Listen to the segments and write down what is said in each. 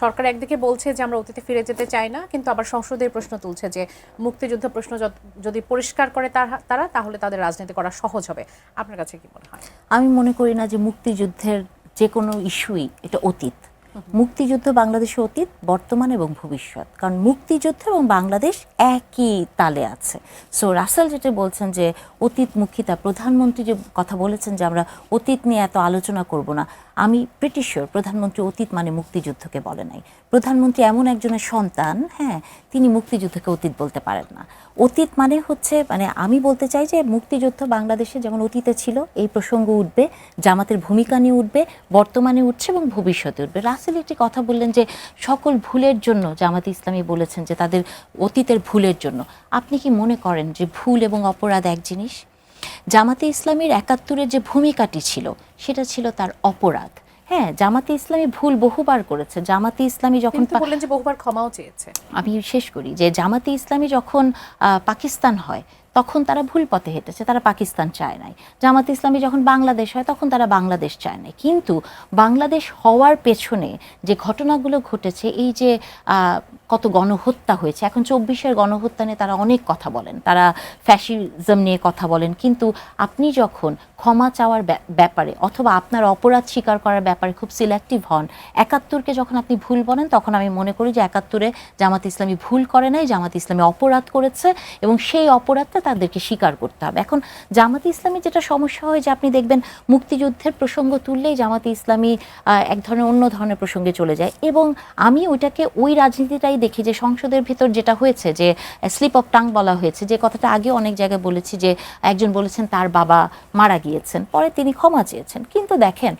সরকার একদিকে বলছে যে আমরা অতীতে ফিরে যেতে চাই না, কিন্তু আবার সংসদের প্রশ্ন তুলছে যে মুক্তিযুদ্ধ প্রশ্ন যদি পরিষ্কার করে তারা, তাহলে তাদের রাজনীতি করা সহজ হবে। আপনার কাছে কি মনে হয়? আমি মনে করি না যে মুক্তিযুদ্ধের যে কোনো ইস্যুই এটা অতীত। মুক্তিযুদ্ধ বাংলাদেশের অতীত, বর্তমান এবং ভবিষ্যৎ। কারণ মুক্তিযুদ্ধ এবং বাংলাদেশ একই তালে আছে। সো রাসেল যেটা বলছেন যে অতীতমুখিতা, প্রধানমন্ত্রী যে কথা বলেছেন যে আমরা অতীত নিয়ে এত আলোচনা করব না, আমি প্রিটি শিওর প্রধানমন্ত্রী অতীত মানে মুক্তিযুদ্ধকে বলে নাই। প্রধানমন্ত্রী এমন একজনের সন্তান, হ্যাঁ, তিনি মুক্তিযুদ্ধকে অতীত বলতে পারেন না। অতীত মানে হচ্ছে, মানে আমি বলতে চাই যে মুক্তিযুদ্ধ বাংলাদেশে যেমন অতীতে ছিল, এই প্রসঙ্গ উঠবে, জামাতের ভূমিকা নিয়ে উঠবে, বর্তমানে উঠছে এবং ভবিষ্যতে উঠবে। রাসেল একটি কথা বললেন যে সকল ভুলের জন্য জামাতে ইসলামী বলেছেন যে তাদের অতীতের ভুলের জন্য। আপনি কি মনে করেন যে ভুল এবং অপরাধ এক জিনিস? জামাতে ইসলামীর ৭১-এর যে ভূমিকাটি ছিল সেটা ছিল তার অপরাধ। হ্যাঁ, জামাতে ইসলামী ভুল বহুবার করেছে। জামাতে ইসলামী যখন বললেন যে বহুবার ক্ষমাও চেয়েছে। আমি শেষ করি যে জামাতে ইসলামী যখন পাকিস্তান হয় তখন তারা ভুল পথে হেঁটেছে, তারা পাকিস্তান চায় নাই। জামাতে ইসলামী যখন বাংলাদেশ হয় তখন তারা বাংলাদেশ চায় নাই। কিন্তু বাংলাদেশ হওয়ার পেছনে যে ঘটনাগুলো ঘটেছে, এই যে কত গণহত্যা হয়েছে, এখন ২৪-এর গণহত্যা নিয়ে তারা অনেক কথা বলেন, তারা ফ্যাসিজম নিয়ে কথা বলেন, কিন্তু আপনি যখন ক্ষমা চাওয়ার ব্যাপারে অথবা আপনার অপরাধ স্বীকার করার ব্যাপারে খুব সিলেক্টিভ হন, ৭১-কে যখন আপনি ভুল বলেন, তখন আমি মনে করি যে ৭১-এ জামাতে ইসলামী ভুল করে নাই, জামাতে ইসলামী অপরাধ করেছে এবং সেই অপরাধটা তাদেরকে স্বীকার করতে হবে। এখন জামাতে ইসলামী যেটা সমস্যা হয় যে আপনি দেখবেন মুক্তিযুদ্ধের প্রসঙ্গ তুললেই জামাতে ইসলামী এক ধরনের অন্য ধরনের প্রসঙ্গে চলে যায়, এবং আমি ওইটাকে ওই রাজনীতিটাই দেখি যে সংসদের ভিতর যেটা হয়েছে যে স্লিপ অফ টাং বলা হয়েছে, যে কথাটা আগে অনেক জায়গায় বলেছি যে একজন বলেছেন তার বাবা মারা গিয়েছেন, পরে তিনি ক্ষমা চেয়েছেন। কিন্তু দেখেন,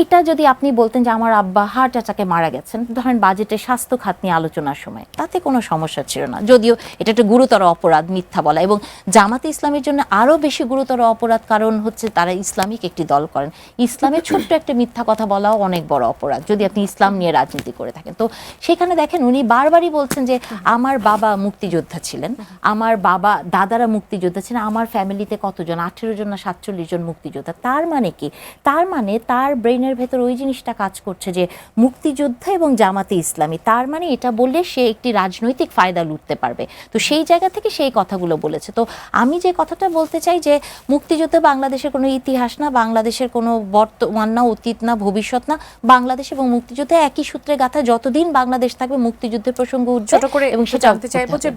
এটা যদি আপনি বলতেন যে আমার আব্বা হার্ট অ্যাটাকে মারা গেছেন, ধরেন বাজেটে স্বাস্থ্য খাত নিয়ে আলোচনার সময়, তাতে কোনো সমস্যা ছিল না, যদিও এটা একটা গুরুতর অপরাধ মিথ্যা বলা। এবং জামাতে ইসলামের জন্য আরও বেশি গুরুতর অপরাধ, কারণ হচ্ছে তারা ইসলামিক একটি দল করেন। ইসলামের ছোট্ট একটা মিথ্যা কথা বলাও অনেক বড় অপরাধ যদি আপনি ইসলাম নিয়ে রাজনীতি করে থাকেন। তো সেখানে দেখেন উনি বারবারই বলছেন যে আমার বাবা মুক্তিযোদ্ধা ছিলেন, আমার বাবা দাদারা মুক্তিযোদ্ধা ছিলেন, আমার ফ্যামিলিতে কতজন, ১৮ জন না ৪৭ জন মুক্তিযোদ্ধা। তার মানে কি? তার মানে তার ব্রেইনের ভেতর ওই জিনিসটা কাজ করছে যে মুক্তিযোদ্ধা এবং জামাতে ইসলামী, তার মানে এটা বললে সে একটি রাজনৈতিক ফায়দা লুটতে পারবে। তো সেই জায়গা থেকে সেই কথাগুলো বলেছে। তো আমি যে কথাটা বলতে চাই যে মুক্তিযুদ্ধ বাংলাদেশের কোনো ইতিহাস না, বাংলাদেশের কোনো বর্তমান না, অতীত না, ভবিষ্যৎ না। বাংলাদেশ এবং মুক্তিযুদ্ধ একই সূত্রে গাঁথা। যতদিন বাংলাদেশ থাকবে মুক্তিযুদ্ধের প্রসঙ্গ উঠবে এবং সেটা জানতে চাইবো যে